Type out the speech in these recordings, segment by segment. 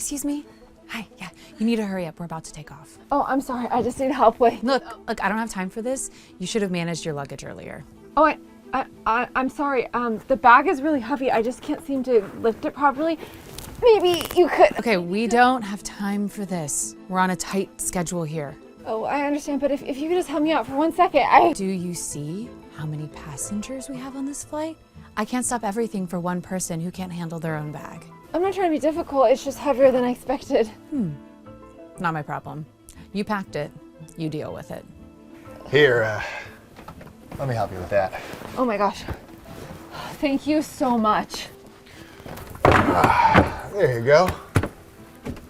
excuse me? Hi, yeah, you need to hurry up. We're about to take off. Oh, I'm sorry. I just need help with... Look, I don't have time for this. You should have managed your luggage earlier. Oh, I'm sorry. The bag is really heavy. I just can't seem to lift it properly. Maybe you could... Okay, we don't have time for this. We're on a tight schedule here. Oh, I understand, but if you could just help me out for 1 second, Do you see how many passengers we have on this flight? I can't stop everything for one person who can't handle their own bag. I'm not trying to be difficult. It's just heavier than I expected. Not my problem. You packed it. You deal with it. Here, let me help you with that. Oh my gosh. Thank you so much. There you go.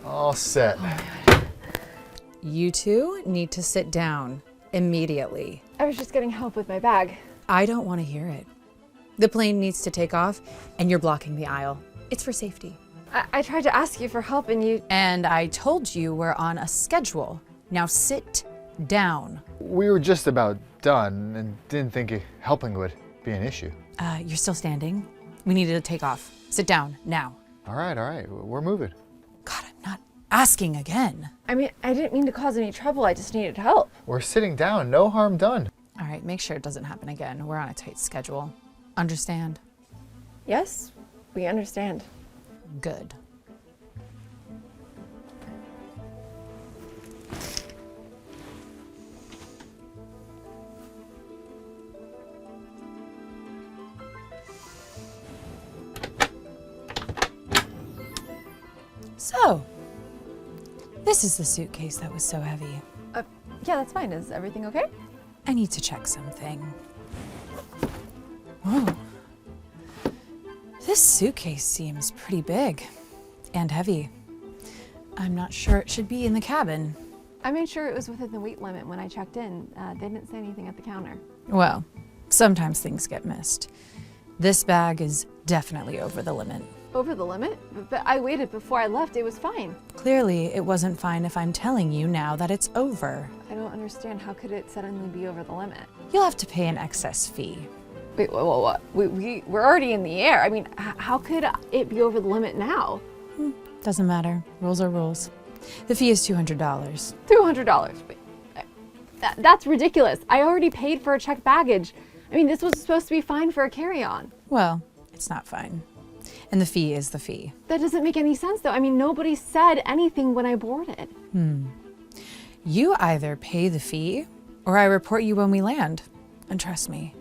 All set. You two need to sit down immediately. I was just getting help with my bag. I don't want to hear it. The plane needs to take off, and you're blocking the aisle. It's for safety. I tried to ask you for help and you... And I told you we're on a schedule. Now sit down. We were just about done and didn't think helping would be an issue. You're still standing? We needed to take off. Sit down, now. All right. We're moving. God, I'm not asking again. I mean, I didn't mean to cause any trouble. I just needed help. We're sitting down. No harm done. All right, make sure it doesn't happen again. We're on a tight schedule. Understand? Yes, we understand. Good. So, this is the suitcase that was so heavy. Yeah, that's fine. Is everything okay? I need to check something. Whoa. This suitcase seems pretty big and heavy. I'm not sure it should be in the cabin. I made sure it was within the weight limit when I checked in. They didn't say anything at the counter. Well, sometimes things get missed. This bag is definitely over the limit. Over the limit? But I waited before I left. It was fine. Clearly, it wasn't fine if I'm telling you now that it's over. I don't understand. How could it suddenly be over the limit? You'll have to pay an excess fee. Wait, what? We're already in the air. I mean, how could it be over the limit now? Doesn't matter. Rules are rules. The fee is $200. $200. That's ridiculous. I already paid for a checked baggage. I mean, this was supposed to be fine for a carry-on. Well, it's not fine. And the fee is the fee. That doesn't make any sense, though. I mean, nobody said anything when I boarded. You either pay the fee or I report you when we land. And trust me,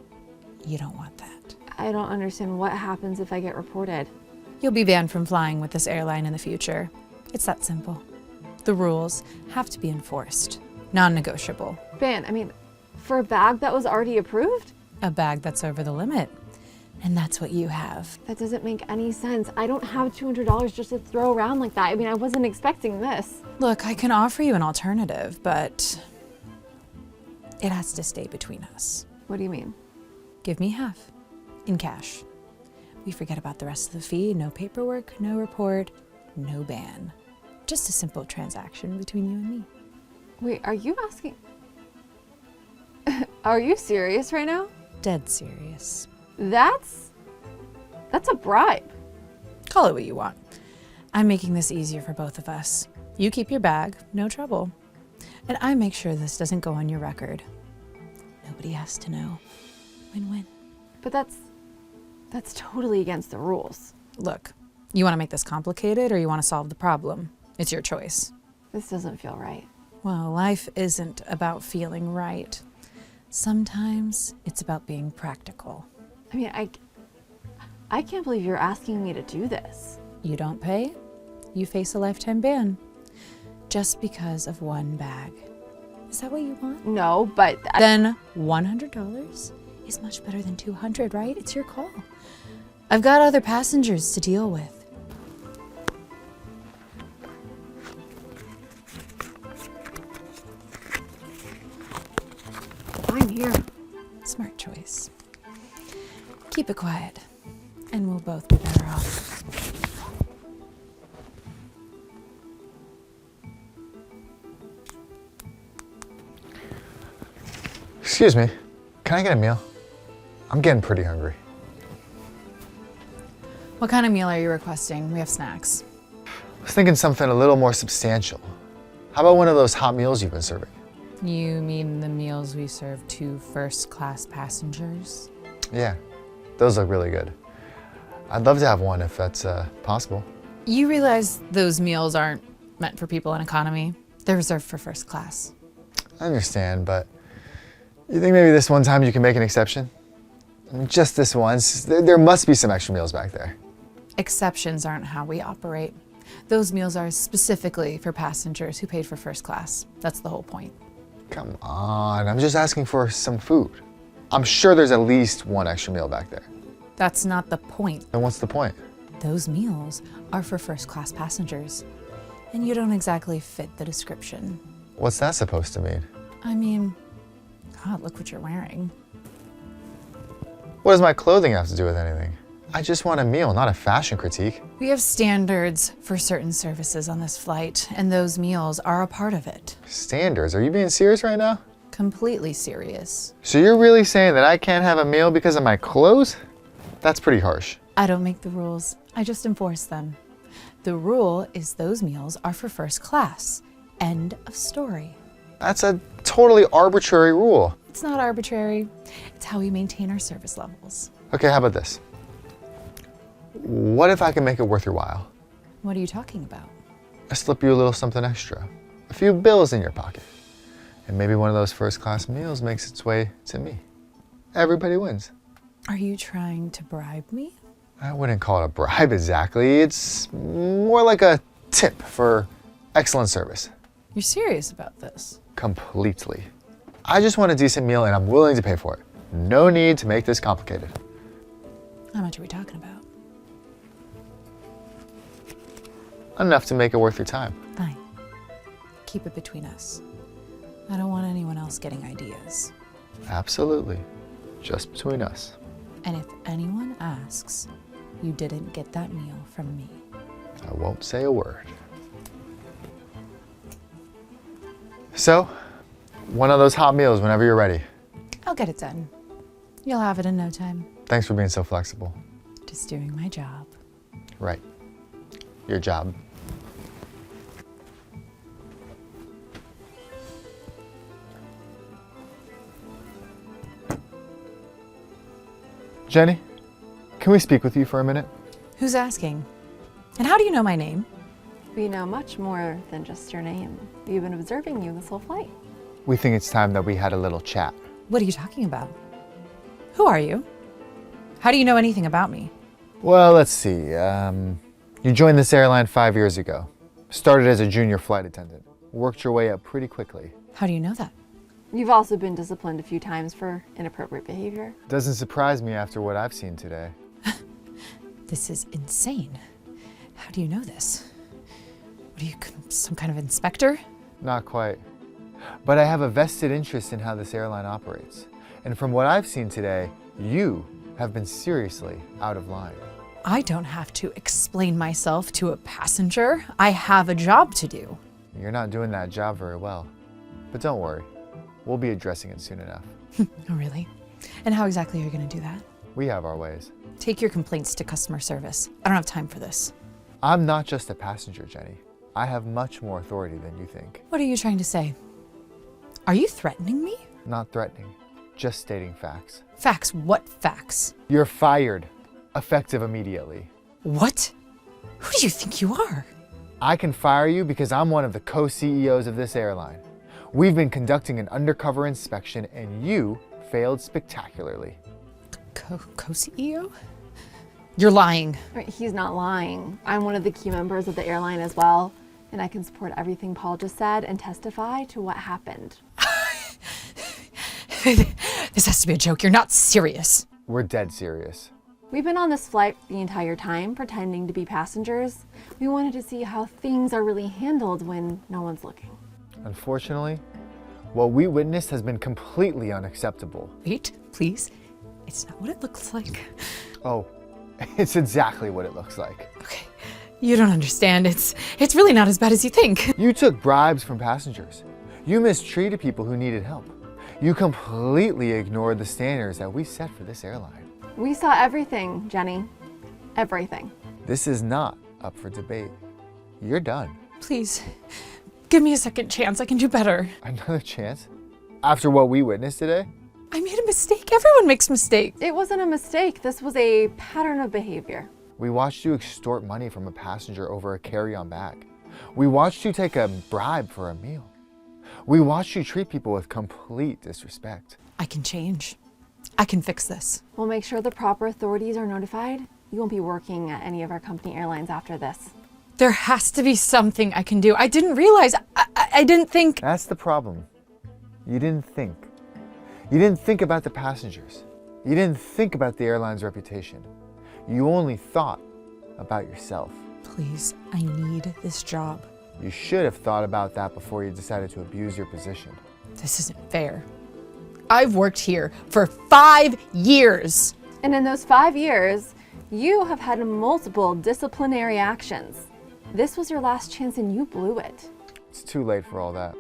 you don't want that. I don't understand what happens if I get reported. You'll be banned from flying with this airline in the future. It's that simple. The rules have to be enforced. Non-negotiable. Ban, I mean, for a bag that was already approved? A bag that's over the limit. And that's what you have. That doesn't make any sense. I don't have $200 just to throw around like that. I mean, I wasn't expecting this. Look, I can offer you an alternative, but it has to stay between us. What do you mean? Give me half in cash. We forget about the rest of the fee. No paperwork, no report, no ban. Just a simple transaction between you and me. Wait, are you asking? Are you serious right now? Dead serious. That's a bribe. Call it what you want. I'm making this easier for both of us. You keep your bag, no trouble. And I make sure this doesn't go on your record. Nobody has to know. Win-win. But that's totally against the rules. Look, you want to make this complicated or you want to solve the problem? It's your choice. This doesn't feel right. Well, life isn't about feeling right. Sometimes it's about being practical. I mean, I can't believe you're asking me to do this. You don't pay, you face a lifetime ban. Just because of one bag. Is that what you want? No, but... Then $100 is much better than $200, right? It's your call. I've got other passengers to deal with. I'm here. Smart choice. Keep it quiet, and we'll both be better off. Excuse me, can I get a meal? I'm getting pretty hungry. What kind of meal are you requesting? We have snacks. was thinking something a little more substantial. How about one of those hot meals you've been serving? You mean the meals we serve to first-class passengers? Yeah, those look really good. I'd love to have one if that's possible. You realize those meals aren't meant for people in economy. They're reserved for first class. I understand, but you think maybe this one time you can make an exception? I mean, just this once. There must be some extra meals back there. Exceptions aren't how we operate. Those meals are specifically for passengers who paid for first class. That's the whole point. Come on, I'm just asking for some food. I'm sure there's at least one extra meal back there. That's not the point. Then what's the point? Those meals are for first class passengers. And you don't exactly fit the description. What's that supposed to mean? I mean, God, look what you're wearing. What does my clothing have to do with anything? I just want a meal, not a fashion critique. We have standards for certain services on this flight, and those meals are a part of it. Standards? Are you being serious right now? Completely serious. So you're really saying that I can't have a meal because of my clothes? That's pretty harsh. I don't make the rules, I just enforce them. The rule is those meals are for first class. End of story. That's a totally arbitrary rule. It's not arbitrary. It's how we maintain our service levels. Okay, how about this? What if I can make it worth your while? What are you talking about? I slip you a little something extra. A few bills in your pocket. And maybe one of those first class meals makes its way to me. Everybody wins. Are you trying to bribe me? I wouldn't call it a bribe exactly. It's more like a tip for excellent service. You're serious about this? Completely. I just want a decent meal and I'm willing to pay for it. No need to make this complicated. How much are we talking about? Enough to make it worth your time. Fine. Keep it between us. I don't want anyone else getting ideas. Absolutely. Just between us. And if anyone asks, you didn't get that meal from me. I won't say a word. So, one of those hot meals whenever you're ready. I'll get it done. You'll have it in no time. Thanks for being so flexible. Just doing my job. Right. Your job. Jenny, can we speak with you for a minute? Who's asking? And how do you know my name? We know much more than just your name. We've been observing you this whole flight. We think it's time that we had a little chat. What are you talking about? Who are you? How do you know anything about me? Well, let's see. You joined this airline 5 years ago. Started as a junior flight attendant. Worked your way up pretty quickly. How do you know that? You've also been disciplined a few times for inappropriate behavior. Doesn't surprise me after what I've seen today. This is insane. How do you know this? What are you, some kind of inspector? Not quite. But I have a vested interest in how this airline operates. And from what I've seen today, you have been seriously out of line. I don't have to explain myself to a passenger. I have a job to do. You're not doing that job very well. But don't worry, we'll be addressing it soon enough. Oh, really? And how exactly are you going to do that? We have our ways. Take your complaints to customer service. I don't have time for this. I'm not just a passenger, Jenny. I have much more authority than you think. What are you trying to say? Are you threatening me? Not threatening, just stating facts. Facts? What facts? You're fired, effective immediately. What? Who do you think you are? I can fire you because I'm one of the co-CEOs of this airline. We've been conducting an undercover inspection and you failed spectacularly. Co-CEO? You're lying. He's not lying. I'm one of the key members of the airline as well, and I can support everything Paul just said and testify to what happened. This has to be a joke. You're not serious. We're dead serious. We've been on this flight the entire time, pretending to be passengers. We wanted to see how things are really handled when no one's looking. Unfortunately, what we witnessed has been completely unacceptable. Wait, please. It's not what it looks like. Oh, it's exactly what it looks like. Okay, you don't understand. It's really not as bad as you think. You took bribes from passengers. You mistreated people who needed help. You completely ignored the standards that we set for this airline. We saw everything, Jenny. Everything. This is not up for debate. you're done. Please, give me a second chance. I can do better. Another chance? After what we witnessed today? I made a mistake. Everyone makes mistakes. It wasn't a mistake. This was a pattern of behavior. We watched you extort money from a passenger over a carry-on bag. We watched you take a bribe for a meal. We watched you treat people with complete disrespect. I can change. I can fix this. We'll make sure the proper authorities are notified. You won't be working at any of our company airlines after this. There has to be something I can do. I didn't realize. I didn't think. That's the problem. You didn't think. You didn't think about the passengers. You didn't think about the airline's reputation. You only thought about yourself. Please, I need this job. You should have thought about that before you decided to abuse your position. This isn't fair. I've worked here for 5 years. And in those 5 years, you have had multiple disciplinary actions. This was your last chance and you blew it. It's too late for all that.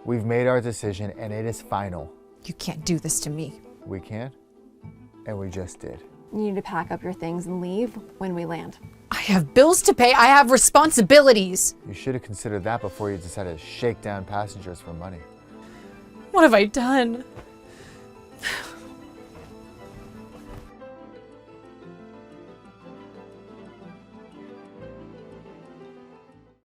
We've made our decision and it is final. You can't do this to me. We can't, and we just did. You need to pack up your things and leave when we land. I have bills to pay. I have responsibilities. You should have considered that before you decided to shake down passengers for money. What have I done?